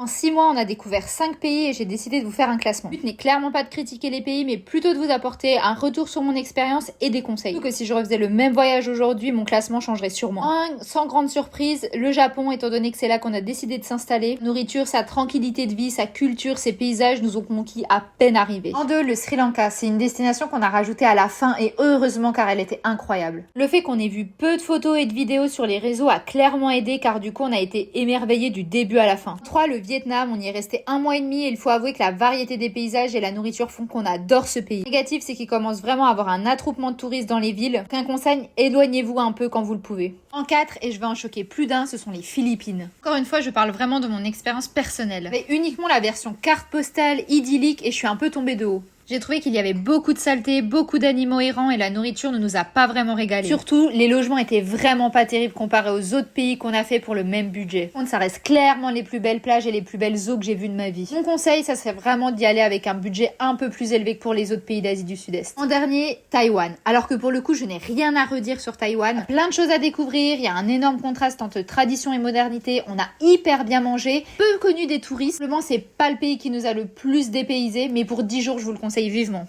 En 6 mois, on a découvert 5 pays et j'ai décidé de vous faire un classement. Le but n'est clairement pas de critiquer les pays, mais plutôt de vous apporter un retour sur mon expérience et des conseils. Surtout que si je refaisais le même voyage aujourd'hui, mon classement changerait sûrement. Sans grande surprise, le Japon, étant donné que c'est là qu'on a décidé de s'installer. Nourriture, sa tranquillité de vie, sa culture, ses paysages nous ont conquis à peine arrivés. En 2, le Sri Lanka. C'est une destination qu'on a rajoutée à la fin et heureusement car elle était incroyable. Le fait qu'on ait vu peu de photos et de vidéos sur les réseaux a clairement aidé car du coup on a été émerveillés du début à la fin. 3, le Vietnam, on y est resté 1 mois et demi et il faut avouer que la variété des paysages et la nourriture font qu'on adore ce pays. Le négatif, c'est qu'il commence vraiment à avoir un attroupement de touristes dans les villes. Qu'un conseil, éloignez-vous un peu quand vous le pouvez. En 4, et je vais en choquer plus d'un, ce sont les Philippines. Encore une fois, je parle vraiment de mon expérience personnelle. Mais uniquement la version carte postale, idyllique, et je suis un peu tombée de haut. J'ai trouvé qu'il y avait beaucoup de saleté, beaucoup d'animaux errants et la nourriture ne nous a pas vraiment régalé. Surtout, les logements étaient vraiment pas terribles comparés aux autres pays qu'on a fait pour le même budget. Donc ça reste clairement les plus belles plages et les plus belles eaux que j'ai vues de ma vie. Mon conseil, ça serait vraiment d'y aller avec un budget un peu plus élevé que pour les autres pays d'Asie du Sud-Est. En dernier, Taïwan. Alors que pour le coup, je n'ai rien à redire sur Taïwan. Plein de choses à découvrir, il y a un énorme contraste entre tradition et modernité, on a hyper bien mangé, peu connu des touristes. Simplement, c'est pas le pays qui nous a le plus dépaysé, mais pour 10 jours, je vous le conseille vivement.